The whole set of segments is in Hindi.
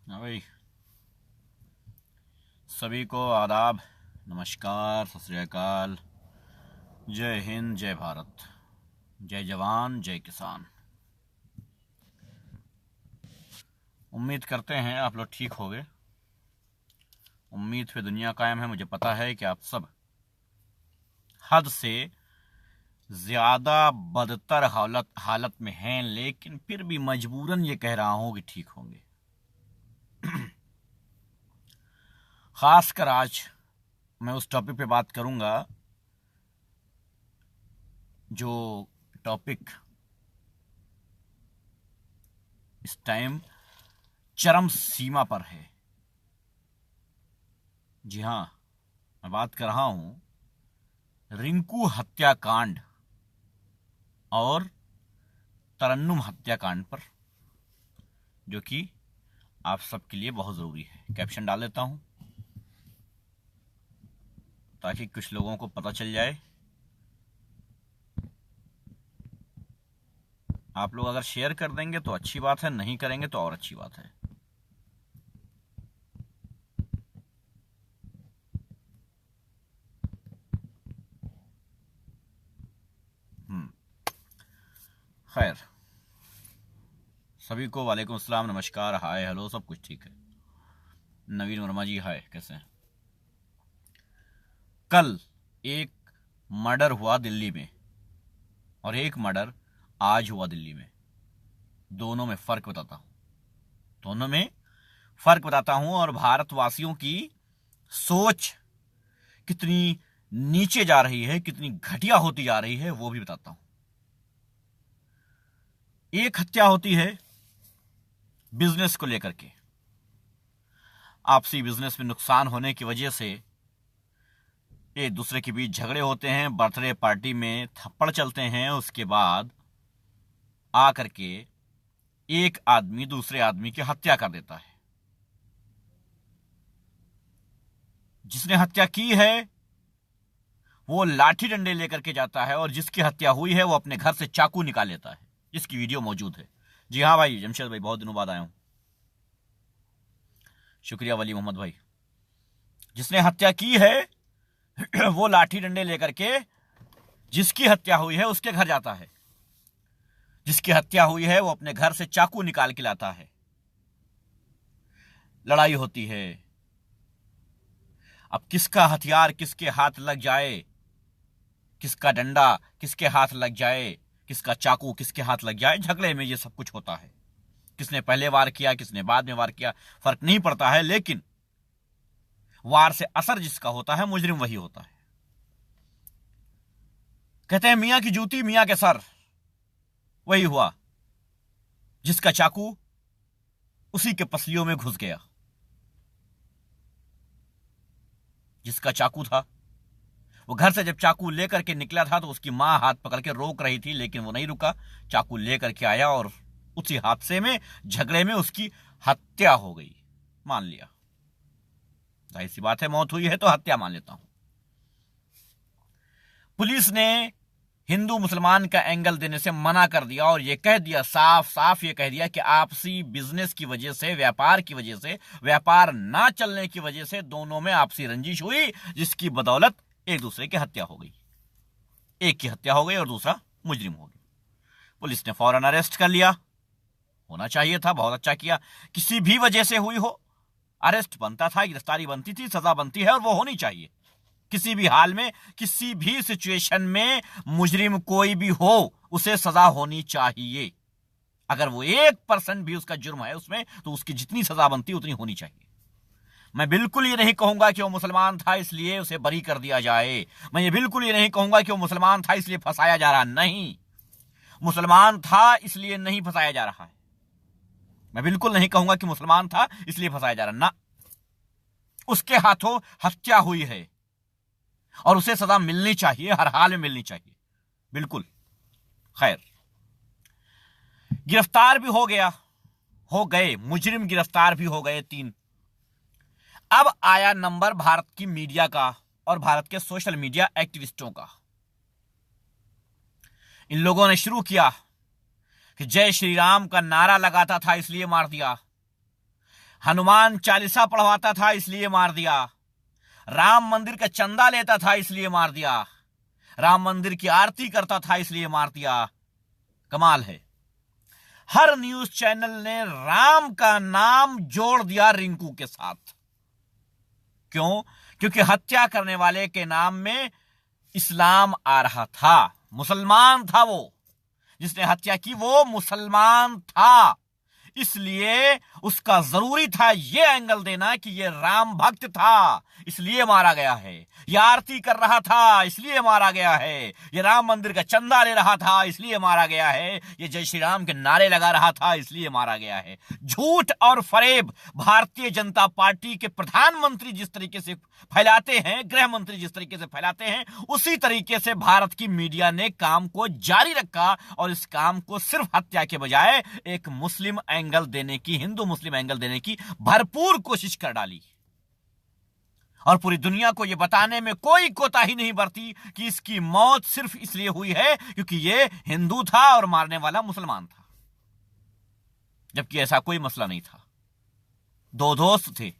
हाँ भाई। सभी को आदाब, नमस्कार, सत श्री अकाल। जय हिंद, जय भारत, जय जवान, जय किसान। उम्मीद करते हैं आप लोग ठीक होंगे। उम्मीद पे दुनिया कायम है। मुझे पता है कि आप सब हद से ज़्यादा बदतर हालत में हैं, लेकिन फिर भी मजबूरन ये कह रहा हूँ कि ठीक होंगे। खासकर आज मैं उस टॉपिक पे बात करूंगा जो टॉपिक इस टाइम चरम सीमा पर है। जी हाँ, मैं बात कर रहा हूं रिंकू हत्याकांड और तरन्नुम हत्याकांड पर, जो कि आप सबके लिए बहुत ज़रूरी है। कैप्शन डाल देता हूं ताकि कुछ लोगों को पता चल जाए। आप लोग अगर शेयर कर देंगे तो अच्छी बात है, नहीं करेंगे तो और अच्छी बात है। खैर, सभी को वालेकुम अस्सलाम, नमस्कार, हाय, हेलो, सब कुछ ठीक है। नवीन वर्मा जी, हाय, कैसे हैं? कल एक मर्डर हुआ दिल्ली में और एक मर्डर आज हुआ दिल्ली में। दोनों में फर्क बताता हूं और भारतवासियों की सोच कितनी नीचे जा रही है, कितनी घटिया होती जा रही है, वो भी बताता हूं। एक हत्या होती है बिजनेस को लेकर के। आपसी बिजनेस में नुकसान होने की वजह से एक दूसरे के बीच झगड़े होते हैं, बर्थडे पार्टी में थप्पड़ चलते हैं, उसके बाद आकर के एक आदमी दूसरे आदमी की हत्या कर देता है। जिसने हत्या की है वो लाठी डंडे लेकर के जाता है और जिसकी हत्या हुई है वो अपने घर से चाकू निकाल लेता है, जिसकी वीडियो मौजूद है। जी हाँ भाई, जमशेद भाई, बहुत दिनों बाद आया हूं। शुक्रिया वली मोहम्मद भाई। जिसने हत्या की है वो लाठी डंडे लेकर के जिसकी हत्या हुई है उसके घर जाता है। जिसकी हत्या हुई है वो अपने घर से चाकू निकाल के लाता है। लड़ाई होती है। अब किसका हथियार किसके हाथ लग जाए, किसका डंडा किसके हाथ लग जाए, किसका चाकू किसके हाथ लग जाए, झगड़े में ये सब कुछ होता है। किसने पहले वार किया, किसने बाद में वार किया, फर्क नहीं पड़ता है, लेकिन वार से असर जिसका होता है मुजरिम वही होता है। कहते हैं मियां की जूती मियां के सर। वही हुआ, जिसका चाकू उसी के पसलियों में घुस गया। जिसका चाकू था वो घर से जब चाकू लेकर के निकला था तो उसकी मां हाथ पकड़ के रोक रही थी, लेकिन वो नहीं रुका। चाकू लेकर के आया और उसी हादसे में, झगड़े में उसकी हत्या हो गई। मान लिया, जाहिर सी बात है, मौत हुई है तो हत्या मान लेता हूं। पुलिस ने हिंदू मुसलमान का एंगल देने से मना कर दिया और यह कह दिया, साफ साफ ये कह दिया कि आपसी बिजनेस की वजह से, व्यापार की वजह से, व्यापार ना चलने की वजह से दोनों में आपसी रंजिश हुई, जिसकी बदौलत एक दूसरे की हत्या हो गई। एक की हत्या हो गई और दूसरा मुजरिम हो गया। पुलिस ने फौरन अरेस्ट कर लिया। होना चाहिए था, बहुत अच्छा किया। किसी भी वजह से हुई हो, अरेस्ट बनता था, गिरफ्तारी बनती थी, सजा बनती है और वो होनी चाहिए। किसी भी हाल में, किसी भी सिचुएशन में मुजरिम कोई भी हो, उसे सजा होनी चाहिए। अगर वो 1% भी उसका जुर्म है उसमें, तो उसकी जितनी सजा बनती है उतनी होनी चाहिए। मैं बिल्कुल ये नहीं कहूंगा कि वो मुसलमान था इसलिए उसे बरी कर दिया जाए। मैं ये बिल्कुल ये नहीं कहूंगा कि वो मुसलमान था इसलिए फंसाया जा रहा, नहीं। मुसलमान था इसलिए नहीं फंसाया जा रहा है। मैं बिल्कुल नहीं कहूंगा कि मुसलमान था इसलिए फंसाया जा रहा, ना। उसके हाथों हत्या हुई है और उसे सजा मिलनी चाहिए, हर हाल में मिलनी चाहिए, बिल्कुल। खैर, गिरफ्तार भी हो गए मुजरिम, गिरफ्तार भी हो गए 3। अब आया नंबर भारत की मीडिया का और भारत के सोशल मीडिया एक्टिविस्टों का। इन लोगों ने शुरू किया कि जय श्री राम का नारा लगाता था इसलिए मार दिया। हनुमान चालीसा पढ़वाता था इसलिए मार दिया, राम मंदिर का चंदा लेता था इसलिए मार दिया, राम मंदिर की आरती करता था इसलिए मार दिया। कमाल है, हर न्यूज चैनल ने राम का नाम जोड़ दिया रिंकू के साथ। क्यों? क्योंकि हत्या करने वाले के नाम में इस्लाम आ रहा था, मुसलमान था वो, जिसने हत्या की वो मुसलमान था, इसलिए उसका जरूरी था यह एंगल देना कि यह राम भक्त था इसलिए मारा गया है, यह आरती कर रहा था इसलिए मारा गया है, यह राम मंदिर का चंदा ले रहा था इसलिए मारा गया है, यह जय श्री राम के नारे लगा रहा था इसलिए मारा गया है। झूठ और फरेब भारतीय जनता पार्टी के प्रधानमंत्री जिस तरीके से फैलाते हैं, गृह मंत्री जिस तरीके से फैलाते हैं, उसी तरीके से भारत की मीडिया ने काम को जारी रखा और इस काम को सिर्फ हत्या के बजाय एक मुस्लिम एंगल देने की, हिंदू मुस्लिम एंगल देने की भरपूर कोशिश कर डाली और पूरी दुनिया को यह बताने में कोई कोताही नहीं बरती कि इसकी मौत सिर्फ इसलिए हुई है क्योंकि यह हिंदू था और मारने वाला मुसलमान था, जबकि ऐसा कोई मसला नहीं था। दो दोस्त थे,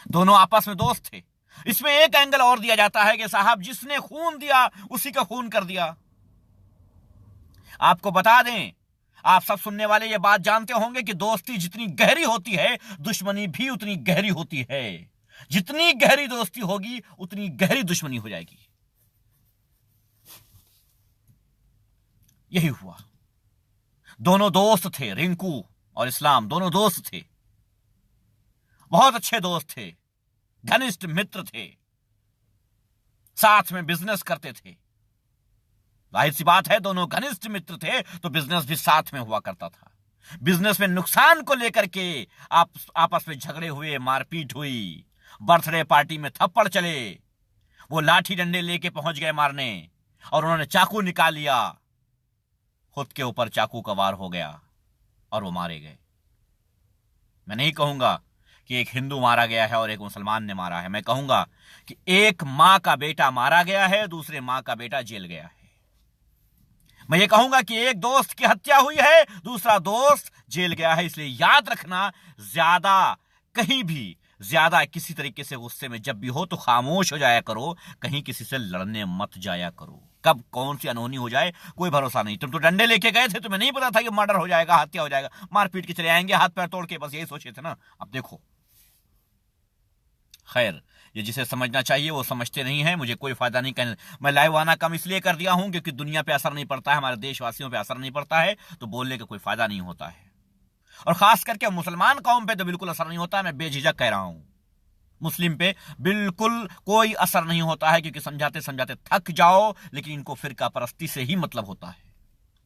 दोनों आपस में दोस्त थे। इसमें एक एंगल और दिया जाता है कि साहब जिसने खून दिया उसी का खून कर दिया। आपको बता दें, आप सब सुनने वाले ये बात जानते होंगे कि दोस्ती जितनी गहरी होती है दुश्मनी भी उतनी गहरी होती है। जितनी गहरी दोस्ती होगी उतनी गहरी दुश्मनी हो जाएगी। यही हुआ। दोनों दोस्त थे, रिंकू और इस्लाम दोनों दोस्त थे, बहुत अच्छे दोस्त थे, घनिष्ठ मित्र थे, साथ में बिजनेस करते थे। जाहिर सी बात है, दोनों घनिष्ठ मित्र थे तो बिजनेस भी साथ में हुआ करता था। बिजनेस में नुकसान को लेकर के आपस में झगड़े हुए, मारपीट हुई, बर्थडे पार्टी में थप्पड़ चले, वो लाठी डंडे लेके पहुंच गए मारने और उन्होंने चाकू निकाल लिया, खुद के ऊपर चाकू का वार हो गया और वो मारे गए। मैं नहीं कहूंगा कि एक हिंदू मारा गया है और एक मुसलमान ने मारा है, मैं कहूंगा कि एक मां का बेटा मारा गया है, दूसरे मां का बेटा जेल गया है। मैं ये कहूंगा कि एक दोस्त की हत्या हुई है, दूसरा दोस्त जेल गया है। इसलिए याद रखना, ज्यादा कहीं भी ज्यादा किसी तरीके से गुस्से में जब भी हो तो खामोश हो जाया करो, कहीं किसी से लड़ने मत जाया करो। कब कौन सी अनहोनी हो जाए कोई भरोसा नहीं। तुम तो डंडे लेके गए थे, तुम्हें नहीं पता था कि मर्डर हो जाएगा, हत्या हो जाएगा, मारपीट के चले आएंगे हाथ पैर तोड़ के, बस यही सोचे थे ना। अब देखो, खैर, ये जिसे समझना चाहिए वो समझते नहीं है, मुझे कोई फायदा नहीं। कहने मैं लाइव आना कम इसलिए कर दिया हूं क्योंकि दुनिया पे असर नहीं पड़ता है, हमारे देशवासियों पे असर नहीं पड़ता है, तो बोलने का कोई फायदा नहीं होता है। और खास करके मुसलमान कौम पे तो बिल्कुल असर नहीं होता, मैं बेझिझक कह रहा हूं। मुस्लिम पे बिल्कुल कोई असर नहीं होता है क्योंकि समझाते समझाते थक जाओ, लेकिन इनको फिरका परस्ती से ही मतलब होता है।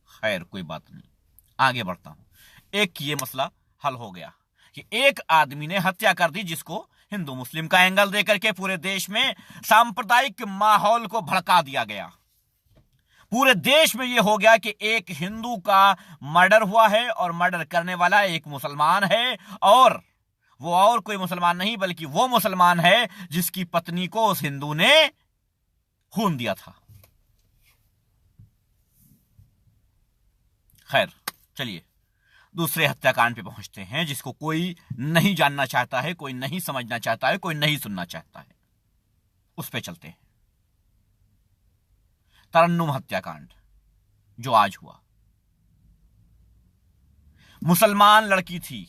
खैर, कोई बात नहीं, आगे बढ़ता हूं। एक ये मसला हल हो गया कि एक आदमी ने हत्या कर दी, जिसको हिंदू मुस्लिम का एंगल देकर के पूरे देश में सांप्रदायिक माहौल को भड़का दिया गया। पूरे देश में यह हो गया कि एक हिंदू का मर्डर हुआ है और मर्डर करने वाला एक मुसलमान है, और वो और कोई मुसलमान नहीं बल्कि वो मुसलमान है जिसकी पत्नी को उस हिंदू ने खून दिया था। खैर, चलिए दूसरे हत्याकांड पे पहुंचते हैं, जिसको कोई नहीं जानना चाहता है, कोई नहीं समझना चाहता है, कोई नहीं सुनना चाहता है। उस पे चलते हैं। तरन्नुम हत्याकांड जो आज हुआ। मुसलमान लड़की थी,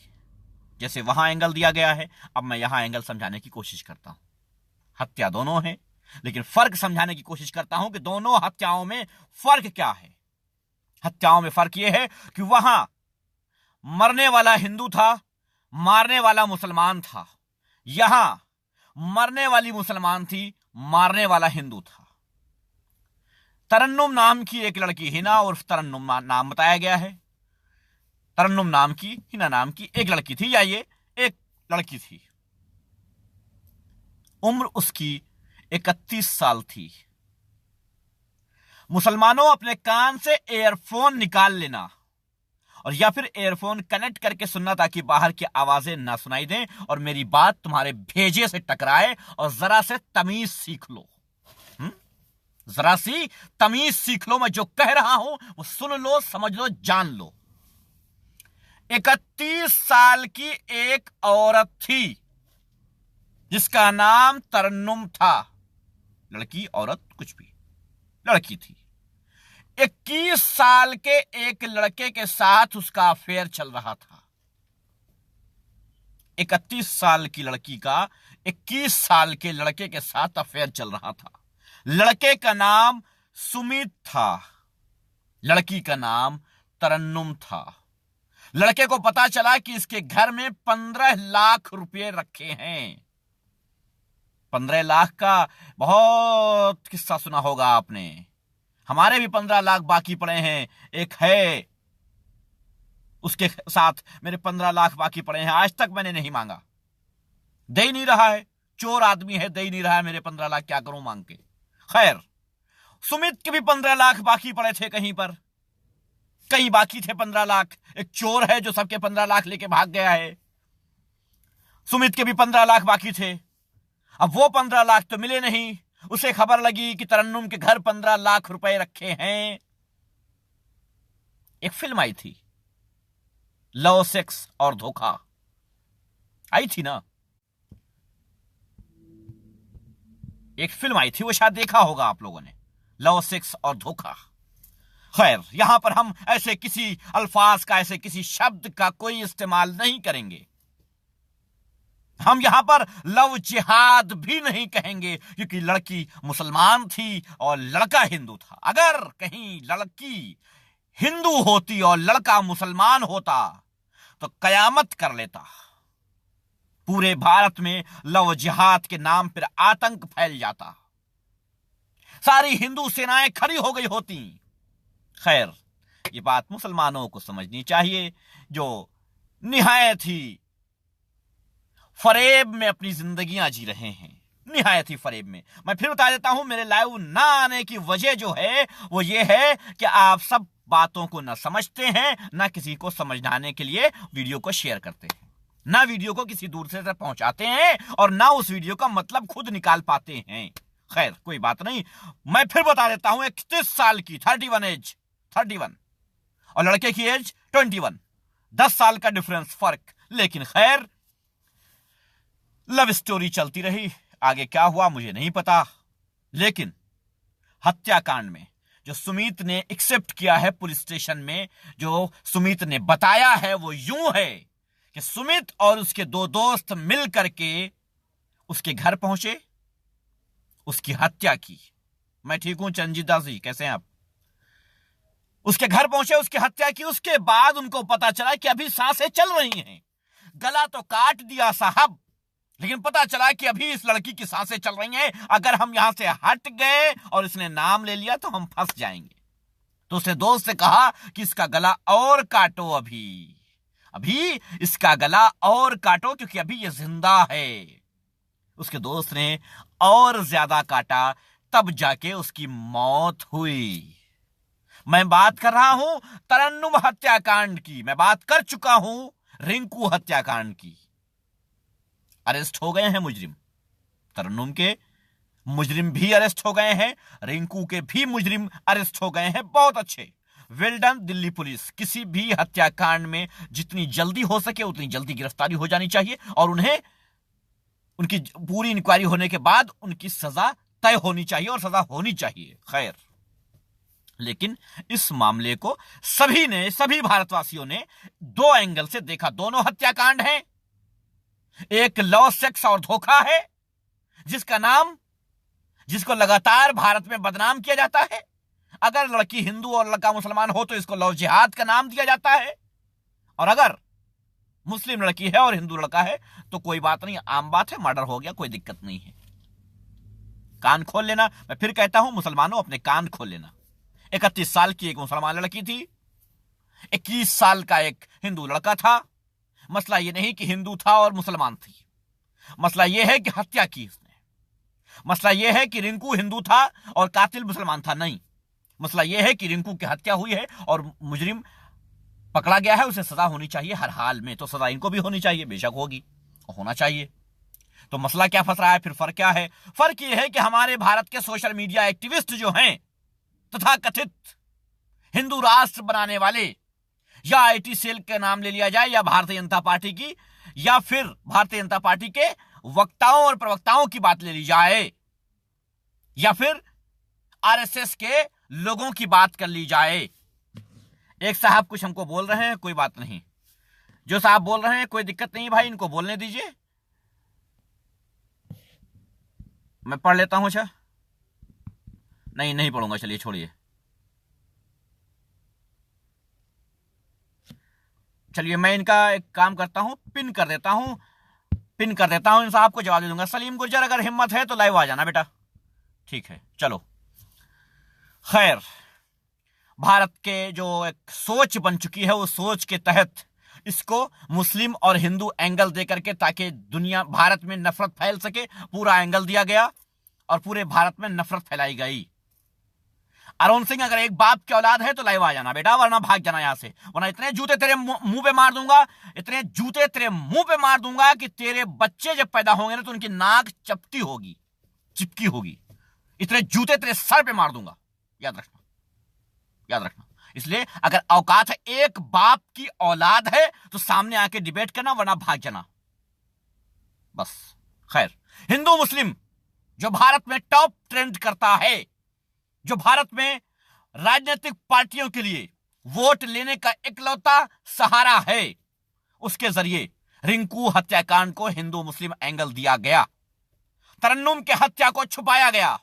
जैसे वहां एंगल दिया गया है, अब मैं यहां एंगल समझाने की कोशिश करता हूं। हत्या दोनों है, लेकिन फर्क समझाने की कोशिश करता हूं कि दोनों हत्याओं में फर्क क्या है। हत्याओं में फर्क यह है कि वहां मरने वाला हिंदू था, मारने वाला मुसलमान था। यहां मरने वाली मुसलमान थी, मारने वाला हिंदू था। तरन्नुम नाम की एक लड़की, हिना उर्फ तरन्नुम नाम बताया गया है। तरन्नुम नाम की, हिना नाम की एक लड़की थी, या ये एक लड़की थी। उम्र उसकी 31 साल थी। मुसलमानों, अपने कान से एयरफोन निकाल लेना और या फिर एयरफोन कनेक्ट करके सुनना, ताकि बाहर की आवाजें ना सुनाई दें और मेरी बात तुम्हारे भेजे से टकराए, और जरा से तमीज सीख लो। जरा सी तमीज सीख लो। मैं जो कह रहा हूं वो सुन लो, समझ लो, जान लो। 31 साल की एक औरत थी जिसका नाम तरन्नुम था। लड़की, औरत, कुछ भी, लड़की थी। 21 साल के एक लड़के के साथ उसका अफेयर चल रहा था। 31 साल की लड़की का 21 साल के लड़के के साथ अफेयर चल रहा था। लड़के का नाम सुमित था, लड़की का नाम तरन्नुम था। लड़के को पता चला कि इसके घर में 15 लाख रुपए रखे हैं। 15 लाख का बहुत किस्सा सुना होगा आपने। हमारे भी 15 लाख बाकी पड़े हैं। एक है, उसके साथ मेरे 15 लाख बाकी पड़े हैं, आज तक मैंने नहीं मांगा, दे ही नहीं रहा है। चोर आदमी है, दे ही नहीं रहा है मेरे 15 लाख, क्या करूं मांग के। खैर, सुमित के भी 15 लाख बाकी पड़े थे, कहीं बाकी थे 15 लाख। एक चोर है जो सबके 15 लाख लेके भाग गया है। सुमित के भी 15 लाख बाकी थे। अब वो 15 लाख तो मिले नहीं। उसे खबर लगी कि तरन्नुम के घर 15 लाख रुपए रखे हैं। एक फिल्म आई थी, लव, सेक्स और धोखा, आई थी ना, एक फिल्म आई थी, वो शायद देखा होगा आप लोगों ने, लव, सेक्स और धोखा। खैर, यहां पर हम ऐसे किसी अल्फाज का, ऐसे किसी शब्द का कोई इस्तेमाल नहीं करेंगे। हम यहां पर लव जिहाद भी नहीं कहेंगे, क्योंकि लड़की मुसलमान थी और लड़का हिंदू था। अगर कहीं लड़की हिंदू होती और लड़का मुसलमान होता तो कयामत कर लेता। पूरे भारत में लव जिहाद के नाम पर आतंक फैल जाता, सारी हिंदू सेनाएं खड़ी हो गई होती। खैर, ये बात मुसलमानों को समझनी चाहिए, जो निहायत ही फरेब में अपनी जिंदगियां जी रहे हैं, निहायत ही फरेब में। मैं फिर बता देता हूं, मेरे लाइव ना आने की वजह जो है वो ये है कि आप सब बातों को ना समझते हैं, ना किसी को समझाने के लिए वीडियो को शेयर करते हैं, ना वीडियो को किसी दूर से तक पहुंचाते हैं, और ना उस वीडियो का मतलब खुद निकाल पाते हैं। खैर, कोई बात नहीं, मैं फिर बता देता हूं, 31 साल की, 31 एज, 31, और लड़के की एज 21, 10 साल का डिफरेंस, फर्क। लेकिन खैर, लव स्टोरी चलती रही। आगे क्या हुआ मुझे नहीं पता, लेकिन हत्याकांड में जो सुमित ने एक्सेप्ट किया है पुलिस स्टेशन में, जो सुमित ने बताया है, वो यूं है कि सुमित और उसके दो दोस्त मिल करके उसके घर पहुंचे, उसकी हत्या की। मैं ठीक हूं चंजीत दास जी, कैसे हैं आप? उसके घर पहुंचे, उसकी हत्या की। उसके बाद उनको पता चला कि अभी सांसें चल रही हैं। गला तो काट दिया साहब, लेकिन पता चला कि अभी इस लड़की की सांसें चल रही हैं। अगर हम यहां से हट गए और इसने नाम ले लिया तो हम फंस जाएंगे। तो उसने दोस्त से कहा कि इसका गला और काटो, अभी इसका गला और काटो, क्योंकि अभी ये जिंदा है। उसके दोस्त ने और ज्यादा काटा, तब जाके उसकी मौत हुई। मैं बात कर रहा हूं तरन्नुम हत्याकांड की, मैं बात कर चुका हूं रिंकू हत्याकांड की। अरेस्ट हो गए हैं मुजरिम, तरन्नुम के मुजरिम भी अरेस्ट हो गए हैं, रिंकू के भी मुजरिम अरेस्ट हो गए हैं। बहुत अच्छे, वेल डन दिल्ली पुलिस। किसी भी हत्याकांड में जितनी जल्दी हो सके उतनी जल्दी गिरफ्तारी हो जानी चाहिए, और उन्हें उनकी पूरी इंक्वायरी होने के बाद उनकी सजा तय होनी चाहिए, और सजा होनी चाहिए। खैर, लेकिन इस मामले को सभी भारतवासियों ने दो एंगल से देखा। दोनों हत्याकांड हैं, एक लव, सेक्स और धोखा है, जिसको लगातार भारत में बदनाम किया जाता है। अगर लड़की हिंदू और लड़का मुसलमान हो तो इसको लव जिहाद का नाम दिया जाता है, और अगर मुस्लिम लड़की है और हिंदू लड़का है तो कोई बात नहीं, आम बात है, मर्डर हो गया, कोई दिक्कत नहीं है। कान खोल लेना, मैं फिर कहता हूं मुसलमानों, अपने कान खोल लेना। 31 साल की एक मुसलमान लड़की थी, 21 साल का एक हिंदू लड़का था। मसला यह नहीं कि हिंदू था और मुसलमान थी, मसला यह है कि हत्या की इसने। मसला यह है कि रिंकू हिंदू था और कातिल मुसलमान था, नहीं। मसला यह है कि रिंकू की हत्या हुई है और मुजरिम पकड़ा गया है, उसे सजा होनी चाहिए हर हाल में। तो सजा इनको भी होनी चाहिए, बेशक होगी, होना चाहिए। तो मसला क्या फंस रहा है फिर? फर्क क्या है? फर्क यह है कि हमारे भारत के सोशल मीडिया एक्टिविस्ट जो हैं, तथा कथित हिंदू राष्ट्र बनाने वाले, या आईटी सेल का नाम ले लिया जाए, या भारतीय जनता पार्टी की, या फिर भारतीय जनता पार्टी के वक्ताओं और प्रवक्ताओं की बात ले ली जाए, या फिर आरएसएस के लोगों की बात कर ली जाए। एक साहब कुछ हमको बोल रहे हैं, कोई बात नहीं, जो साहब बोल रहे हैं कोई दिक्कत नहीं भाई, इनको बोलने दीजिए, मैं पढ़ लेता हूं। अच्छा नहीं पढ़ूंगा, चलिए छोड़िए। चलिए मैं इनका एक काम करता हूं, पिन कर देता हूं, इन साहब को जवाब दे दूंगा। सलीम गुर्जर अगर हिम्मत है तो लाइव आ जाना बेटा, ठीक है। चलो खैर, भारत के जो एक सोच बन चुकी है, उस सोच के तहत इसको मुस्लिम और हिंदू एंगल देकर के, ताकि दुनिया भारत में नफरत फैल सके, पूरा एंगल दिया गया और पूरे भारत में नफरत फैलाई गई। अरुण सिंह अगर एक बाप की औलाद है तो लाइव आ जाना बेटा, वरना भाग जाना यहां से, वरना इतने जूते तेरे मुंह पे मार दूंगा, इतने जूते तेरे मुंह पे मार दूंगा कि तेरे बच्चे जब पैदा होंगे ना तो उनकी नाक चपटी होगी, चिपकी होगी, इतने जूते तेरे सर पे मार दूंगा, याद रखना, याद रखना। इसलिए अगर औकात है, एक बाप की औलाद है तो सामने आके डिबेट करना, वरना भाग जाना बस। खैर, हिंदू मुस्लिम जो भारत में टॉप ट्रेंड करता है, जो भारत में राजनीतिक पार्टियों के लिए वोट लेने का इकलौता सहारा है, उसके जरिए रिंकू हत्याकांड को हिंदू मुस्लिम एंगल दिया गया, तरन्नुम के हत्या को छुपाया गया,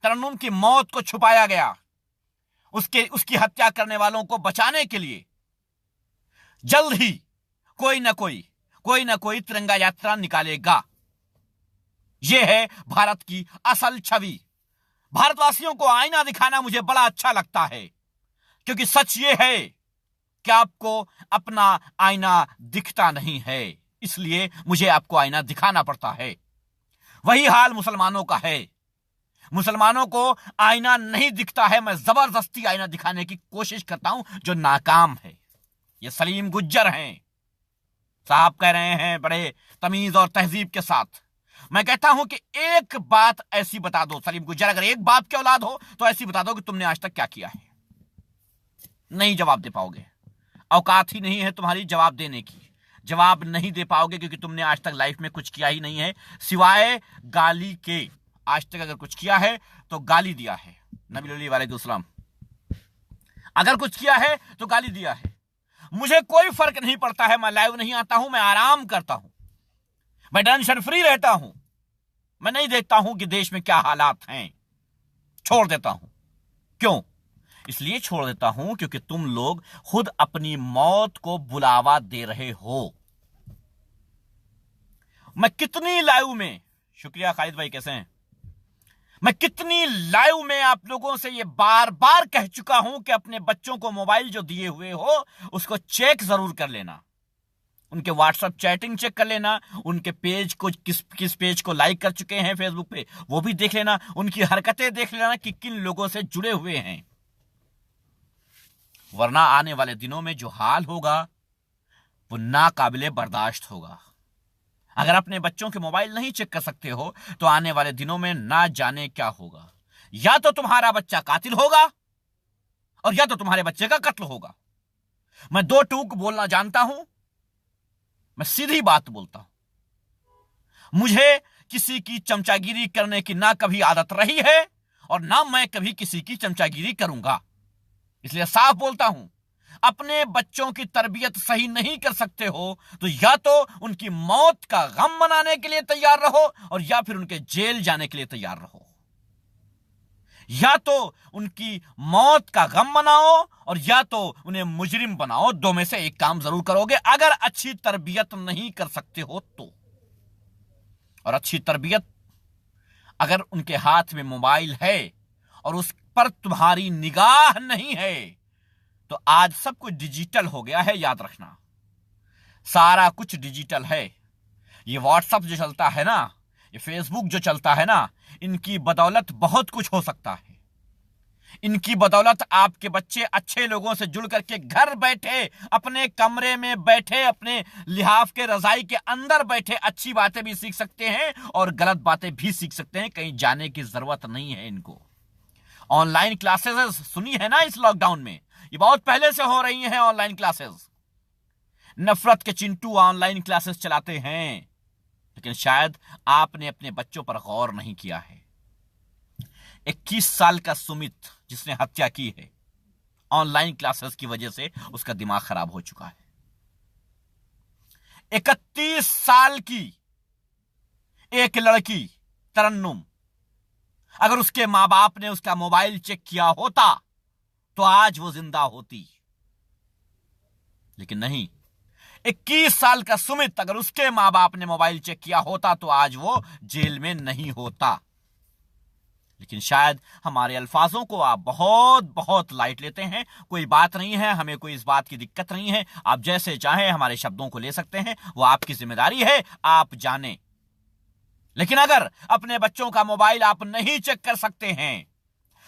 तरन्नुम की मौत को छुपाया गया, उसकी हत्या करने वालों को बचाने के लिए जल्द ही कोई ना कोई तिरंगा यात्रा निकालेगा। यह है भारत की असल छवि। भारतवासियों को आईना दिखाना मुझे बड़ा अच्छा लगता है, क्योंकि सच यह है कि आपको अपना आईना दिखता नहीं है, इसलिए मुझे आपको आईना दिखाना पड़ता है। वही हाल मुसलमानों का है, मुसलमानों को आईना नहीं दिखता है, मैं जबरदस्ती आईना दिखाने की कोशिश करता हूं, जो नाकाम है। ये सलीम गुज्जर हैं, साहब कह रहे हैं बड़े तमीज और तहजीब के साथ। मैं कहता हूं कि एक बात ऐसी बता दो, सलीम गुज्जर अगर एक बाप की औलाद हो तो ऐसी बता दो कि तुमने आज तक क्या किया है। नहीं जवाब दे पाओगे, औकात ही नहीं है तुम्हारी जवाब देने की, जवाब नहीं दे पाओगे, क्योंकि तुमने आज तक लाइफ में कुछ किया ही नहीं है सिवाय गाली के। आज तक अगर कुछ किया है तो गाली दिया है, नबी वालेकुम, अगर कुछ किया है तो गाली दिया है। मुझे कोई फर्क नहीं पड़ता है, मैं लाइव नहीं आता हूं, मैं आराम करता हूं, मैं टेंशन फ्री रहता हूं, मैं नहीं देखता हूं कि देश में क्या हालात हैं, छोड़ देता हूं। क्यों? इसलिए छोड़ देता हूं क्योंकि तुम लोग खुद अपनी मौत को बुलावा दे रहे हो। मैं कितनी लाइव में, शुक्रिया खालिद भाई कैसे हैं, मैं कितनी लाइव में आप लोगों से ये बार बार कह चुका हूं कि अपने बच्चों को मोबाइल जो दिए हुए हो उसको चेक जरूर कर लेना, उनके व्हाट्सएप चैटिंग चेक कर लेना, उनके पेज को किस पेज को लाइक कर चुके हैं फेसबुक पे वो भी देख लेना, उनकी हरकतें देख लेना कि किन लोगों से जुड़े हुए हैं। वरना आने वाले दिनों में जो हाल होगा वो नाकाबिले बर्दाश्त होगा। अगर अपने बच्चों के मोबाइल नहीं चेक कर सकते हो तो आने वाले दिनों में ना जाने क्या होगा, या तो तुम्हारा बच्चा कातिल होगा और या तो तुम्हारे बच्चे का कत्ल होगा। मैं दो टूक बोलना जानता हूं, मैं सीधी बात बोलता हूं। मुझे किसी की चमचागिरी करने की ना कभी आदत रही है और ना मैं कभी किसी की चमचागिरी करूंगा, इसलिए साफ बोलता हूं, अपने बच्चों की तरबियत सही नहीं कर सकते हो तो या तो उनकी मौत का गम मनाने के लिए तैयार रहो और या फिर उनके जेल जाने के लिए तैयार रहो। या तो उनकी मौत का गम मनाओ और या तो उन्हें मुजरिम बनाओ, दो में से एक काम जरूर करोगे अगर अच्छी तरबियत नहीं कर सकते हो तो। और अच्छी तरबियत, अगर उनके हाथ में मोबाइल है और उस पर तुम्हारी निगाह नहीं है तो आज सब कुछ डिजिटल हो गया है, याद रखना, सारा कुछ डिजिटल है। ये व्हाट्सएप जो चलता है ना, ये फेसबुक जो चलता है ना, इनकी बदौलत बहुत कुछ हो सकता है। इनकी बदौलत आपके बच्चे अच्छे लोगों से जुड़ करके घर बैठे, अपने कमरे में बैठे, अपने लिहाफ के रजाई के अंदर बैठे अच्छी बातें भी सीख सकते हैं और गलत बातें भी सीख सकते हैं। कहीं जाने की जरूरत नहीं है इनको। ऑनलाइन क्लासेस सुनी है ना इस लॉकडाउन में, ये ये बहुत पहले से हो रही हैं ऑनलाइन क्लासेस। नफरत के चिंटू ऑनलाइन क्लासेस चलाते हैं, लेकिन शायद आपने अपने बच्चों पर गौर नहीं किया है। 21 साल का सुमित जिसने हत्या की है, ऑनलाइन क्लासेस की वजह से उसका दिमाग खराब हो चुका है। 31 साल की एक लड़की तरन्नुम, अगर उसके मां बाप ने उसका मोबाइल चेक किया होता तो आज वो जिंदा होती, लेकिन नहीं। 21 साल का सुमित, अगर उसके मां बाप ने मोबाइल चेक किया होता तो आज वो जेल में नहीं होता। लेकिन शायद हमारे अल्फाजों को आप बहुत बहुत लाइट लेते हैं। कोई बात नहीं है, हमें कोई इस बात की दिक्कत नहीं है। आप जैसे चाहें हमारे शब्दों को ले सकते हैं, वो आपकी जिम्मेदारी है, आप जानें। लेकिन अगर अपने बच्चों का मोबाइल आप नहीं चेक कर सकते हैं,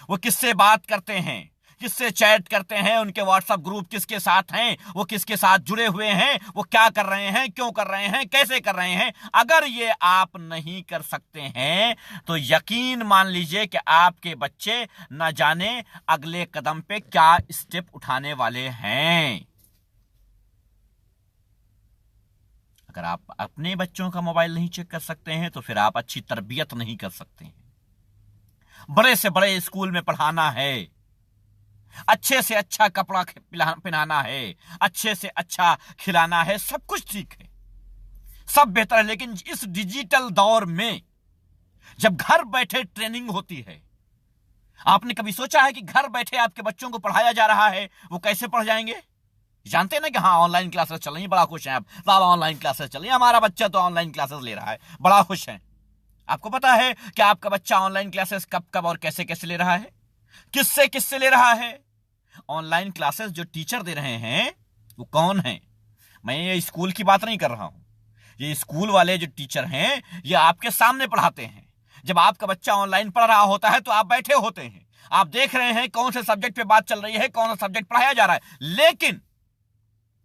वो किससे बात करते हैं, किससे चैट करते हैं, उनके व्हाट्सएप ग्रुप किसके साथ हैं, वो किसके साथ जुड़े हुए हैं, वो क्या कर रहे हैं, क्यों कर रहे हैं, कैसे कर रहे हैं, अगर ये आप नहीं कर सकते हैं तो यकीन मान लीजिए कि आपके बच्चे न जाने अगले कदम पे क्या स्टेप उठाने वाले हैं। अगर आप अपने बच्चों का मोबाइल नहीं चेक कर सकते हैं तो फिर आप अच्छी तरबियत नहीं कर सकते हैं। बड़े से बड़े स्कूल में पढ़ाना है, अच्छे से अच्छा कपड़ा पहनाना है, अच्छे से अच्छा खिलाना है, सब कुछ ठीक है, सब बेहतर है। लेकिन इस डिजिटल दौर में जब घर बैठे ट्रेनिंग होती है, आपने कभी सोचा है कि घर बैठे आपके बच्चों को पढ़ाया जा रहा है, वो कैसे पढ़ जाएंगे? जानते हैं ना कि हाँ ऑनलाइन क्लासेस चल रही हैं, बड़ा खुश हैं आप, साहब ऑनलाइन क्लासेस चल रही है, हमारा बच्चा तो ऑनलाइन क्लासेस ले रहा है, बड़ा खुश है। आपको पता है कि आपका बच्चा ऑनलाइन क्लासेस कब कब और कैसे कैसे ले रहा है, किससे किससे ले रहा है? ऑनलाइन क्लासेस जो टीचर दे रहे हैं वो कौन है? मैं ये स्कूल की बात नहीं कर रहा हूं। ये स्कूल वाले जो टीचर हैं ये आपके सामने पढ़ाते हैं। जब आपका बच्चा ऑनलाइन पढ़ रहा होता है तो आप बैठे होते हैं, आप देख रहे हैं कौन से सब्जेक्ट पे बात चल रही है, कौन सा सब्जेक्ट पढ़ाया जा रहा है। लेकिन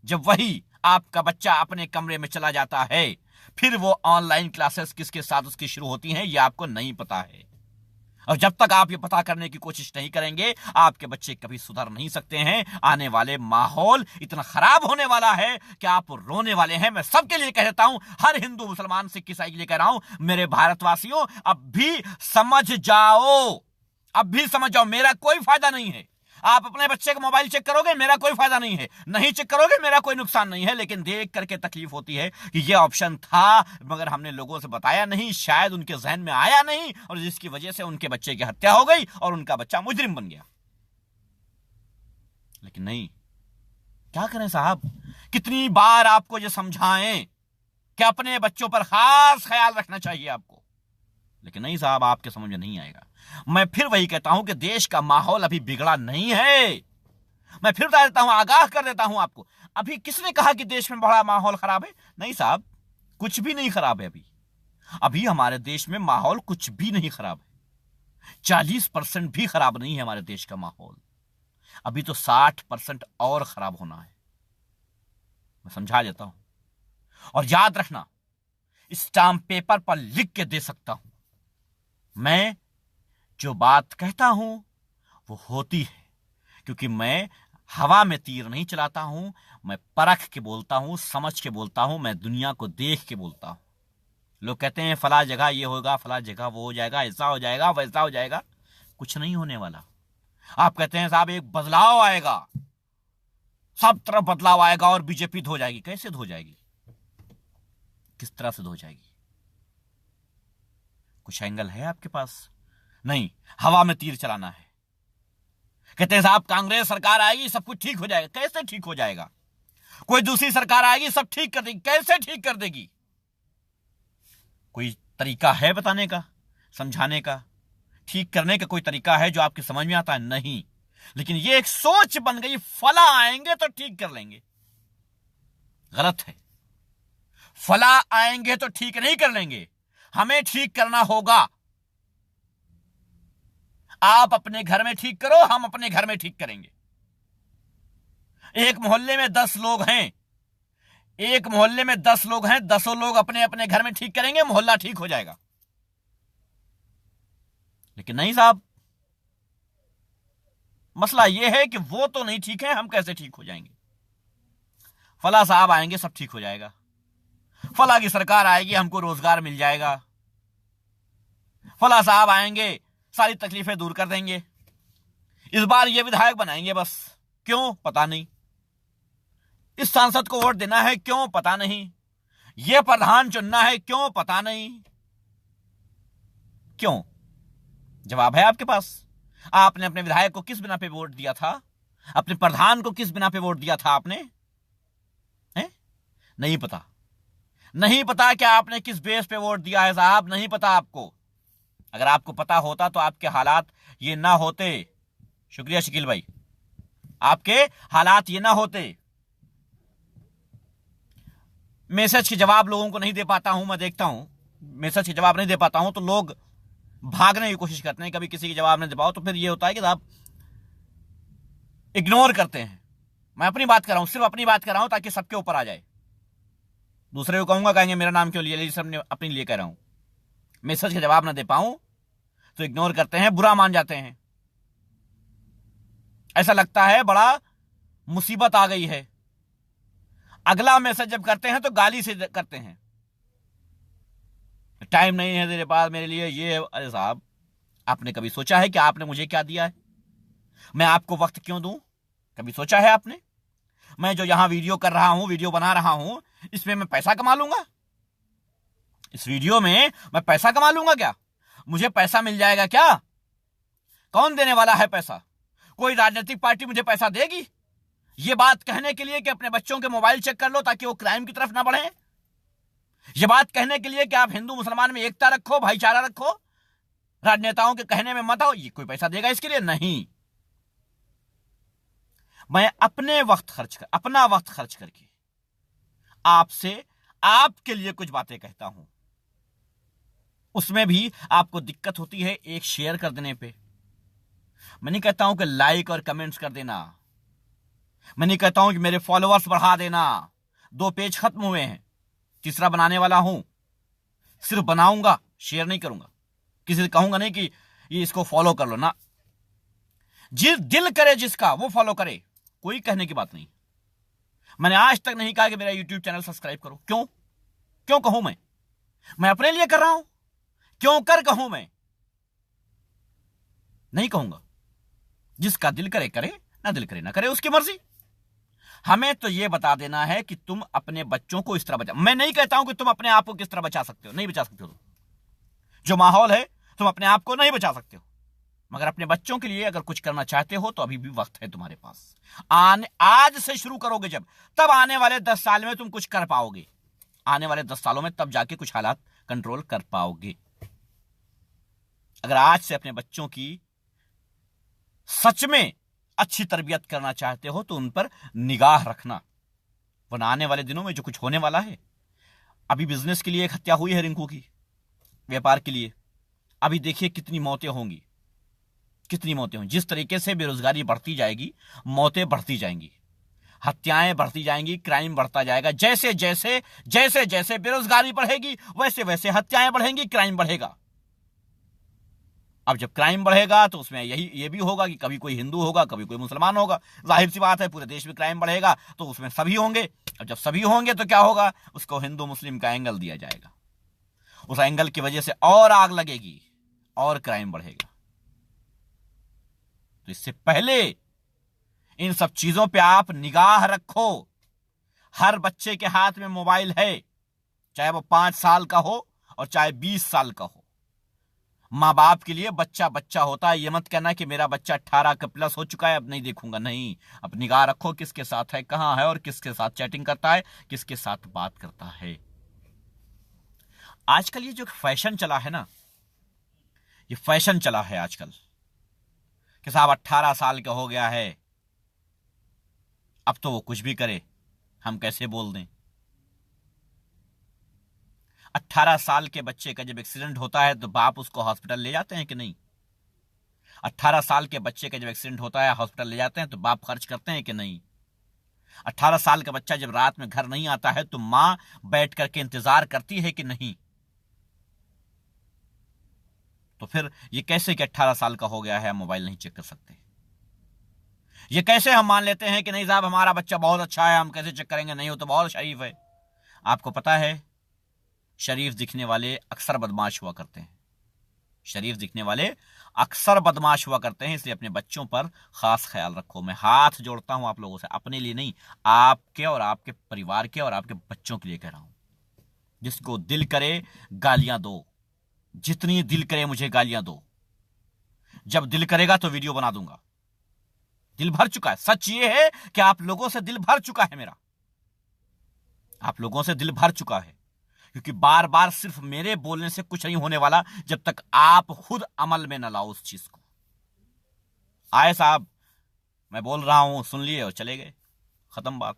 जब वही आपका बच्चा अपने कमरे में चला जाता है, फिर वो ऑनलाइन क्लासेस किसके साथ उसकी शुरू होती हैं ये आपको नहीं पता है। और जब तक आप ये पता करने की कोशिश नहीं करेंगे, आपके बच्चे कभी सुधर नहीं सकते हैं। आने वाले माहौल इतना खराब होने वाला है कि आप रोने वाले हैं। मैं सबके लिए कह देता हूं, हर हिंदू मुसलमान सिख ईसाई के लिए कह रहा हूं, मेरे भारतवासियों अब भी समझ जाओ, अब भी समझ जाओ, मेरा कोई फायदा नहीं है। आप अपने बच्चे का मोबाइल चेक करोगे, मेरा कोई फायदा नहीं है, नहीं चेक करोगे मेरा कोई नुकसान नहीं है। लेकिन देख करके तकलीफ होती है कि ये ऑप्शन था मगर हमने लोगों से बताया नहीं, शायद उनके जहन में आया नहीं, और जिसकी वजह से उनके बच्चे की हत्या हो गई और उनका बच्चा मुजरिम बन गया। लेकिन नहीं, क्या करें साहब, कितनी बार आपको ये समझाएं कि अपने बच्चों पर खास ख्याल रखना चाहिए आपको, लेकिन नहीं साहब, आपके समझ में नहीं आएगा। मैं फिर वही कहता हूं कि देश का माहौल अभी बिगड़ा नहीं है। मैं फिर बता देता हूं, आगाह कर देता हूं आपको, अभी किसने कहा कि देश में बड़ा माहौल खराब है? नहीं साहब, कुछ भी नहीं खराब है। अभी हमारे देश में माहौल कुछ भी नहीं खराब है। 40% भी खराब नहीं है हमारे देश का माहौल, अभी तो 60% और खराब होना है। मैं समझा देता हूं, और याद रखना, स्टाम्प पेपर पर लिख के दे सकता हूं, मैं जो बात कहता हूं वो होती है, क्योंकि मैं हवा में तीर नहीं चलाता हूं, मैं परख के बोलता हूं, समझ के बोलता हूं, मैं दुनिया को देख के बोलता हूं। लोग कहते हैं फला जगह ये होगा, फला जगह वो हो जाएगा, ऐसा हो जाएगा, वैसा हो जाएगा, कुछ नहीं होने वाला। आप कहते हैं साहब एक बदलाव आएगा, सब तरफ बदलाव आएगा और बीजेपी धो जाएगी। कैसे धो जाएगी, किस तरह से धो जाएगी? कुछ एंगल है आपके पास? नहीं, हवा में तीर चलाना है। कहते हैं साहब कांग्रेस सरकार आएगी सब कुछ ठीक हो जाएगा। कैसे ठीक हो जाएगा? कोई दूसरी सरकार आएगी सब ठीक कर देगी। कैसे ठीक कर देगी? कोई तरीका है बताने का, समझाने का, ठीक करने का कोई तरीका है जो आपकी समझ में आता है? नहीं। लेकिन ये एक सोच बन गई, फला आएंगे तो ठीक कर लेंगे। गलत है। फला आएंगे तो ठीक नहीं कर लेंगे, हमें ठीक करना होगा। आप अपने घर में ठीक करो, हम अपने घर में ठीक करेंगे। एक मोहल्ले में 10 लोग हैं, एक मोहल्ले में 10 लोग हैं, 10 लोग अपने अपने घर में ठीक करेंगे, मोहल्ला ठीक हो जाएगा। लेकिन नहीं साहब, मसला यह है कि वो तो नहीं ठीक है, हम कैसे ठीक हो जाएंगे। फला साहब आएंगे सब ठीक हो जाएगा, फला की सरकार आएगी हमको रोजगार मिल जाएगा, फला साहब आएंगे सारी तकलीफें दूर कर देंगे, इस बार ये विधायक बनाएंगे बस, क्यों पता नहीं, इस सांसद को वोट देना है क्यों पता नहीं, ये प्रधान चुनना है क्यों पता नहीं। क्यों? जवाब है आपके पास। आपने अपने विधायक को किस बिना पे वोट दिया था? अपने प्रधान को किस बिना पे वोट दिया था आपने? है? नहीं पता। नहीं पता कि आपने किस बेस पे वोट दिया है साहब, नहीं पता आपको। अगर आपको पता होता तो आपके हालात ये ना होते। शुक्रिया शकील भाई, आपके हालात ये ना होते। मैसेज के जवाब लोगों को नहीं दे पाता हूं, मैं देखता हूं मैसेज के जवाब नहीं दे पाता हूं तो लोग भागने की कोशिश करते हैं। कभी किसी के जवाब नहीं दे पाओ तो फिर ये होता है कि आप इग्नोर करते हैं। मैं अपनी बात कर रहा हूं, सिर्फ अपनी बात कर रहा हूं ताकि सबके ऊपर आ जाए। दूसरे को कहूंगा, कहेंगे मेरा नाम क्यों लिया, सब अपने लिए कह रहा हूं। मैसेज के जवाब ना दे पाऊं तो इग्नोर करते हैं, बुरा मान जाते हैं। ऐसा लगता है बड़ा मुसीबत आ गई है। अगला मैसेज जब करते हैं तो गाली से करते हैं, टाइम नहीं है तेरे पास मेरे लिए ये। अरे साहब, आपने कभी सोचा है कि आपने मुझे क्या दिया है? मैं आपको वक्त क्यों दूं? कभी सोचा है आपने? मैं जो यहां वीडियो कर रहा हूं, वीडियो बना रहा हूं, इसमें मैं पैसा कमा लूंगा? इस वीडियो में मैं पैसा कमा लूंगा क्या? मुझे पैसा मिल जाएगा क्या? कौन देने वाला है पैसा? कोई राजनीतिक पार्टी मुझे पैसा देगी ये बात कहने के लिए कि अपने बच्चों के मोबाइल चेक कर लो ताकि वो क्राइम की तरफ ना बढ़े? ये बात कहने के लिए कि आप हिंदू मुसलमान में एकता रखो, भाईचारा रखो, राजनेताओं के कहने में मत आओ, ये कोई पैसा देगा इसके लिए? नहीं। मैं अपना वक्त खर्च करके आपसे आपके लिए कुछ बातें कहता हूं। उसमें भी आपको दिक्कत होती है एक शेयर कर देने पे। मैं नहीं कहता हूं कि लाइक और कमेंट्स कर देना, मैं नहीं कहता हूं कि मेरे फॉलोअर्स बढ़ा देना। 2 पेज खत्म हुए हैं, तीसरा बनाने वाला हूं। सिर्फ बनाऊंगा, शेयर नहीं करूंगा। किसी से कहूंगा नहीं कि ये इसको फॉलो कर लो ना। जिस दिल करे जिसका वो फॉलो करे, कोई कहने की बात नहीं। मैंने आज तक नहीं कहा कि मेरा यूट्यूब चैनल सब्सक्राइब करो। क्यों कहूं मैं अपने लिए कर रहा हूं, क्यों कहूं मैं? नहीं कहूंगा। जिसका दिल करे करे, ना दिल करे ना करे, उसकी मर्जी। हमें तो यह बता देना है कि तुम अपने बच्चों को इस तरह बचा। मैं नहीं कहता हूं कि तुम अपने आप को किस तरह बचा सकते हो, नहीं बचा सकते हो। तुम जो माहौल है, तुम अपने आप को नहीं बचा सकते हो, मगर अपने बच्चों के लिए अगर कुछ करना चाहते हो तो अभी भी वक्त है तुम्हारे पास। आज से शुरू करोगे जब, तब आने वाले 10 साल में तुम कुछ कर पाओगे। आने वाले 10 सालों में तब जाके कुछ हालात कंट्रोल कर पाओगे। अगर आज से अपने बच्चों की सच में अच्छी तरबियत करना चाहते हो तो उन पर निगाह रखना, वरना आने वाले दिनों में जो कुछ होने वाला है। अभी बिजनेस के लिए एक हत्या हुई है रिंकू की, व्यापार के लिए। अभी देखिए कितनी मौतें होंगी, कितनी मौतें होंगी। जिस तरीके से बेरोजगारी बढ़ती जाएगी, मौतें बढ़ती जाएंगी, हत्याएं बढ़ती जाएंगी, क्राइम बढ़ता जाएगा। जैसे जैसे बेरोजगारी बढ़ेगी वैसे वैसे हत्याएं बढ़ेंगी, क्राइम बढ़ेगा। अब जब क्राइम बढ़ेगा तो उसमें ये भी होगा कि कभी कोई हिंदू होगा, कभी कोई मुसलमान होगा। जाहिर सी बात है, पूरे देश में क्राइम बढ़ेगा तो उसमें सभी होंगे। अब जब सभी होंगे तो क्या होगा? उसको हिंदू मुस्लिम का एंगल दिया जाएगा। उस एंगल की वजह से और आग लगेगी और क्राइम बढ़ेगा। तो इससे पहले इन सब चीजों पे आप निगाह रखो। हर बच्चे के हाथ में मोबाइल है, चाहे वो 5 साल का हो और चाहे 20 साल का हो। मां बाप के लिए बच्चा बच्चा होता है। ये मत कहना कि मेरा बच्चा 18 का प्लस हो चुका है अब नहीं देखूंगा। नहीं, अब निगाह रखो किसके साथ है, कहां है और किसके साथ चैटिंग करता है, किसके साथ बात करता है। आजकल ये जो फैशन चला है ना, ये फैशन चला है आजकल कि साहब 18 साल का हो गया है, अब तो वो कुछ भी करे, हम कैसे बोल दें। 18 साल के बच्चे का जब एक्सीडेंट होता है तो बाप उसको हॉस्पिटल ले जाते हैं कि नहीं? 18 साल के बच्चे का जब एक्सीडेंट होता है हॉस्पिटल ले जाते हैं तो बाप खर्च करते हैं कि नहीं? 18 साल का बच्चा जब रात में घर नहीं आता है तो मां बैठ करके इंतजार करती है कि नहीं? तो फिर ये कैसे कि 18 साल का हो गया है मोबाइल नहीं चेक कर सकते? ये कैसे हम मान लेते हैं कि नहीं साहब हमारा बच्चा बहुत अच्छा है, हम कैसे चेक करेंगे, नहीं हो तो बहुत शरीफ है। आपको पता है शरीफ दिखने वाले अक्सर बदमाश हुआ करते हैं, शरीफ दिखने वाले अक्सर बदमाश हुआ करते हैं, इसलिए अपने बच्चों पर खास ख्याल रखो। मैं हाथ जोड़ता हूं आप लोगों से, अपने लिए नहीं, आपके और आपके परिवार के और आपके बच्चों के लिए कह रहा हूं। जिसको दिल करे गालियां दो, जितनी दिल करे मुझे गालियां दो, जब दिल करेगा तो वीडियो बना दूंगा। दिल भर चुका है, सच ये है कि आप लोगों से दिल भर चुका है मेरा, आप लोगों से दिल भर चुका है, क्योंकि बार बार सिर्फ मेरे बोलने से कुछ नहीं होने वाला जब तक आप खुद अमल में न लाओ उस चीज को। आए साहब मैं बोल रहा हूं, सुन लिए और चले गए, खत्म बात।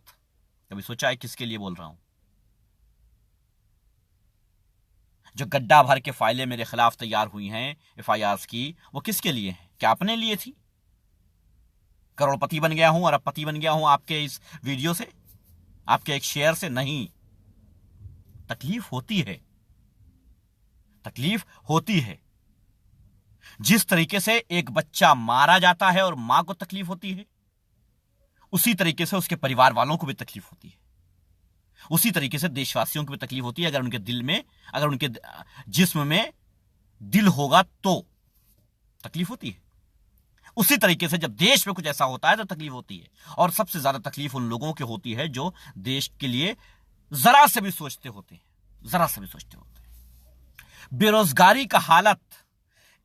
कभी सोचा है किसके लिए बोल रहा हूं? जो गड्ढा भर के फाइलें मेरे खिलाफ तैयार हुई हैं FIRs की, वो किसके लिए हैं? क्या अपने लिए थी? करोड़पति बन गया हूं, अरबपति बन गया हूं आपके इस वीडियो से, आपके एक शेयर से? नहीं। तकलीफ होती है, तकलीफ होती है। जिस तरीके से एक बच्चा मारा जाता है और मां को तकलीफ होती है, उसी तरीके से उसके परिवार वालों को भी तकलीफ होती है, उसी तरीके से देशवासियों को भी तकलीफ होती है। अगर उनके दिल में, अगर उनके जिस्म में दिल होगा तो तकलीफ होती है। उसी तरीके से जब देश में कुछ ऐसा होता है तो तकलीफ होती है, और सबसे ज्यादा तकलीफ उन लोगों की होती है जो देश के लिए जरा से भी सोचते होते हैं, जरा से भी सोचते होते हैं। बेरोजगारी का हालत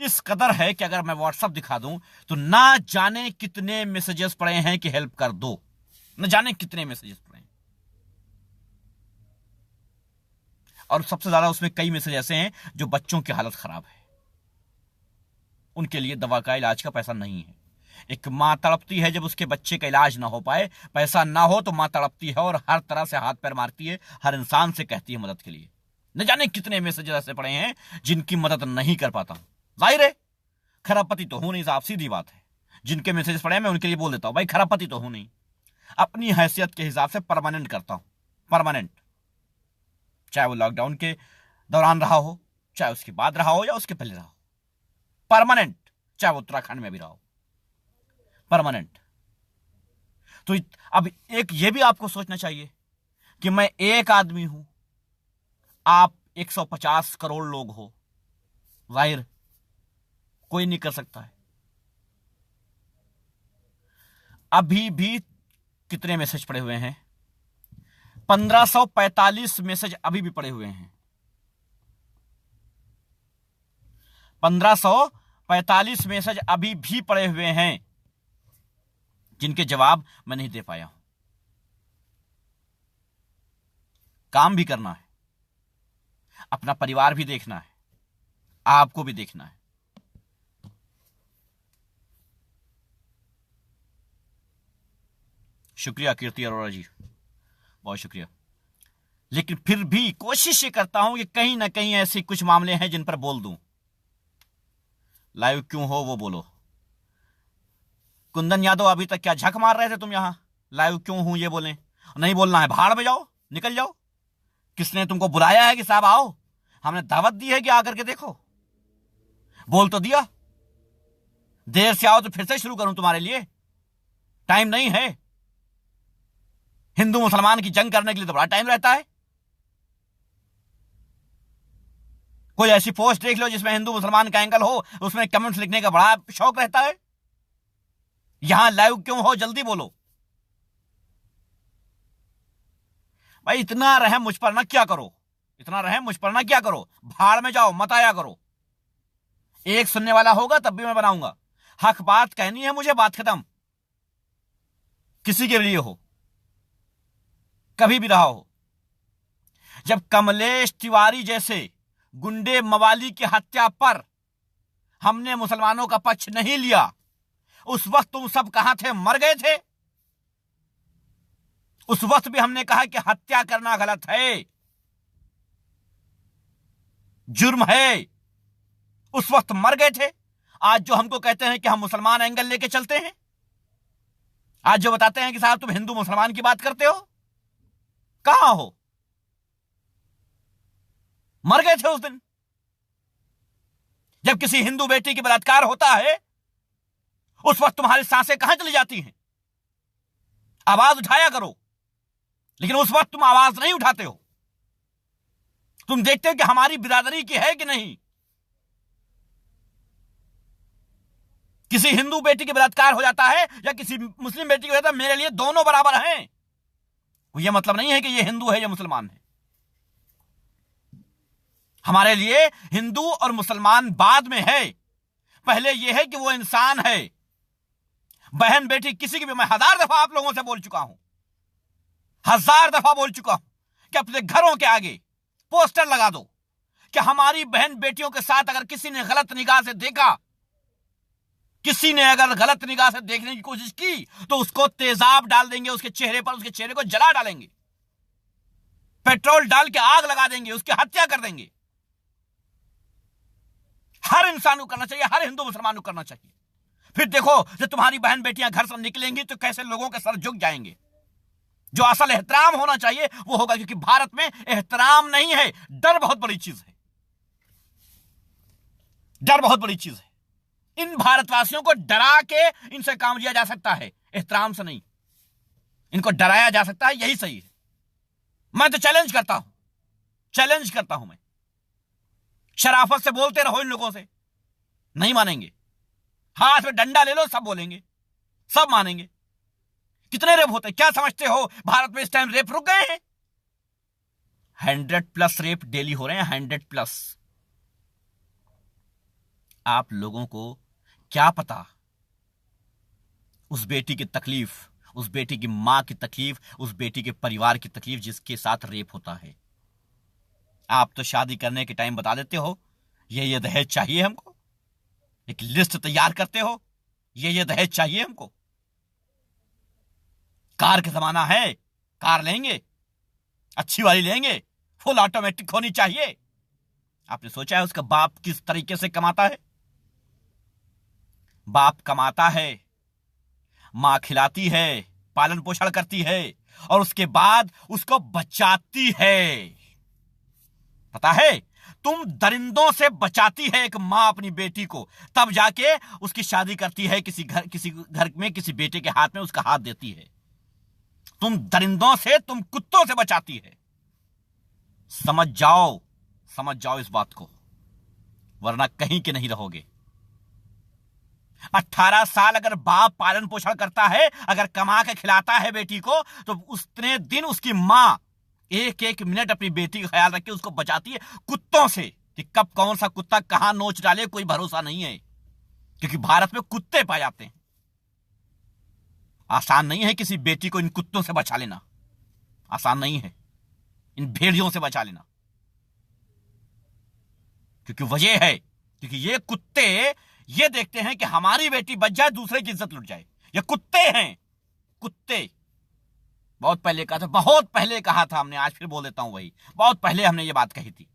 इस कदर है कि अगर मैं व्हाट्सएप दिखा दूं तो ना जाने कितने मैसेजेस पड़े हैं कि हेल्प कर दो, न जाने कितने मैसेजेस पड़े हैं। और सबसे ज्यादा उसमें कई मैसेज ऐसे हैं जो बच्चों की हालत खराब है, उनके लिए दवा का, इलाज का पैसा नहीं है। एक मां तड़पती है जब उसके बच्चे का इलाज ना हो पाए, पैसा ना हो तो मां तड़पती है और हर तरह से हाथ पैर मारती है, हर इंसान से कहती है मदद के लिए। न जाने कितने मैसेज ऐसे पड़े हैं जिनकी मदद नहीं कर पाता हूं। जाहिर है खराबपति तो हूं नहीं साहब, सीधी बात है। जिनके मैसेज पड़े हैं मैं उनके लिए बोल देता हूं भाई खराबपति तो हूं नहीं, अपनी हैसियत के हिसाब से परमानेंट करता हूं, परमानेंट। चाहे वो लॉकडाउन के दौरान रहा हो, चाहे उसके बाद रहा हो या उसके पहले रहा हो, परमानेंट। चाहे वो उत्तराखंड में भी रहा हो, परमानेंट। तो अब एक ये भी आपको सोचना चाहिए कि मैं एक आदमी हूं, आप 150 करोड़ लोग हो, जाहिर कोई नहीं कर सकता है। अभी भी कितने मैसेज पड़े हुए हैं? 1545 मैसेज अभी भी पड़े हुए हैं, 1545 मैसेज अभी भी पड़े हुए हैं जिनके जवाब मैं नहीं दे पाया हूं। काम भी करना है, अपना परिवार भी देखना है, आपको भी देखना है। शुक्रिया कीर्ति अरोड़ा जी, बहुत शुक्रिया। लेकिन फिर भी कोशिश ये करता हूं कि कहीं ना कहीं ऐसे कुछ मामले हैं जिन पर बोल दूं। लाइव क्यों हो वो बोलो। कुंदन यादव अभी तक क्या झक मार रहे थे तुम यहां? लाइव क्यों हूं ये बोलें, नहीं बोलना है भाड़ में जाओ, निकल जाओ। किसने तुमको बुलाया है कि साहब आओ? हमने दावत दी है कि आकर के देखो, बोल तो दिया। देर से आओ तो फिर से शुरू करूं तुम्हारे लिए, टाइम नहीं है। हिंदू मुसलमान की जंग करने के लिए तो बड़ा टाइम रहता है। कोई ऐसी पोस्ट देख लो जिसमें हिंदू मुसलमान का एंगल हो, उसमें कमेंट्स लिखने का बड़ा शौक रहता है। यहां लाइव क्यों हो, जल्दी बोलो भाई। इतना रहम मुझ पर ना क्या करो, इतना रहम मुझ पर ना क्या करो, भाड़ में जाओ, मत आया करो। एक सुनने वाला होगा तब भी मैं बनाऊंगा। हक बात कहनी है मुझे, बात खत्म। किसी के लिए हो, कभी भी रहा हो। जब कमलेश तिवारी जैसे गुंडे मवाली की हत्या पर हमने मुसलमानों का पक्ष नहीं लिया, उस वक्त तुम सब कहां थे? मर गए थे। उस वक्त भी हमने कहा कि हत्या करना गलत है, जुर्म है। उस वक्त मर गए थे। आज जो हमको कहते हैं कि हम मुसलमान एंगल लेके चलते हैं, आज जो बताते हैं कि साहब तुम हिंदू मुसलमान की बात करते हो, कहां हो? मर गए थे उस दिन। जब किसी हिंदू बेटी की बलात्कार होता है, उस वक्त तुम्हारी सांसें कहां चली जाती हैं? आवाज उठाया करो, लेकिन उस वक्त तुम आवाज नहीं उठाते हो। तुम देखते हो कि हमारी बिरादरी की है कि नहीं। किसी हिंदू बेटी के बलात्कार हो जाता है या किसी मुस्लिम बेटी को हो जाता है, मेरे लिए दोनों बराबर हैं। यह मतलब नहीं है कि यह हिंदू है या मुसलमान है। हमारे लिए हिंदू और मुसलमान बाद में है, पहले यह है कि वो इंसान है। बहन बेटी किसी की भी, मैं 1000 दफा आप लोगों से बोल चुका हूं, 1000 दफा बोल चुका हूं कि अपने घरों के आगे पोस्टर लगा दो कि हमारी बहन बेटियों के साथ अगर किसी ने गलत निगाह से देखा, किसी ने अगर गलत निगाह से देखने की कोशिश की, तो उसको तेजाब डाल देंगे उसके चेहरे पर, उसके चेहरे को जला डालेंगे, पेट्रोल डाल के आग लगा देंगे, उसकी हत्या कर देंगे। हर इंसान को करना चाहिए, हर हिंदू मुसलमान को करना चाहिए। फिर देखो जब तुम्हारी बहन बेटियां घर से निकलेंगी तो कैसे लोगों के सर झुक जाएंगे। जो असल एहतराम होना चाहिए वो होगा, क्योंकि भारत में एहतराम नहीं है, डर बहुत बड़ी चीज है। डर बहुत बड़ी चीज है। इन भारतवासियों को डरा के इनसे काम लिया जा सकता है, एहतराम से नहीं। इनको डराया जा सकता है, यही सही है। मैं तो चैलेंज करता हूं मैं। शराफत से बोलते रहो इन लोगों से, नहीं मानेंगे। हाथ में डंडा ले लो, सब बोलेंगे, सब मानेंगे। कितने रेप होते हैं, क्या समझते हो भारत में इस टाइम रेप रुक गए हैं? 100+ रेप डेली हो रहे हैं, 100+। आप लोगों को क्या पता उस बेटी की तकलीफ, उस बेटी की मां की तकलीफ, उस बेटी के परिवार की तकलीफ जिसके साथ रेप होता है। आप तो शादी करने के टाइम बता देते हो ये दहेज चाहिए हमको, एक लिस्ट तैयार करते हो, ये दहेज चाहिए हमको। कार का जमाना है, कार लेंगे, अच्छी वाली लेंगे, फुल ऑटोमेटिक होनी चाहिए। आपने सोचा है उसका बाप किस तरीके से कमाता है? बाप कमाता है, मां खिलाती है, पालन पोषण करती है, और उसके बाद उसको बचाती है। पता है, तुम दरिंदों से बचाती है एक मां अपनी बेटी को, तब जाके उसकी शादी करती है, किसी घर में किसी बेटे के हाथ में उसका हाथ देती है। तुम दरिंदों से, तुम कुत्तों से बचाती है। समझ जाओ इस बात को, वरना कहीं के नहीं रहोगे। 18 साल अगर बाप पालन पोषण करता है, अगर कमा के खिलाता है बेटी को, तो उतने दिन उसकी मां एक एक मिनट अपनी बेटी का ख्याल रख के उसको बचाती है कुत्तों से, कि कब कौन सा कुत्ता कहां नोच डाले कोई भरोसा नहीं है, क्योंकि भारत में कुत्ते पाए जाते हैं। आसान नहीं है किसी बेटी को इन कुत्तों से बचा लेना, आसान नहीं है इन भेड़ियों से बचा लेना। क्योंकि वजह है, क्योंकि ये कुत्ते ये देखते हैं कि हमारी बेटी बच जाए, दूसरे की इज्जत लुट जाए। ये कुत्ते हैं, कुत्ते। बहुत पहले कहा था हमने, आज फिर बोल देता हूं वही। बहुत पहले हमने ये बात कही थी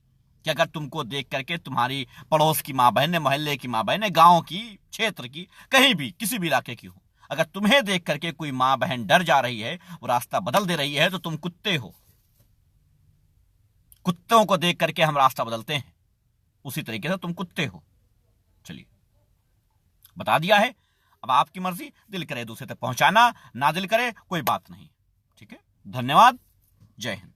कि अगर तुमको देख करके तुम्हारी पड़ोस की मां बहन, मोहल्ले की मां बहन, गांव की, क्षेत्र की, कहीं भी किसी भी इलाके की हो, अगर तुम्हें देख करके कोई मां बहन डर जा रही है, वो रास्ता बदल दे रही है, तो तुम कुत्ते हो। कुत्तों को देख करके हम रास्ता बदलते हैं, उसी तरीके से तुम कुत्ते हो। चलिए, बता दिया है। अब आपकी मर्जी, दिल करे दूसरे तक पहुंचाना, ना दिल करे कोई बात नहीं। ठीक है, धन्यवाद, जय हिंद।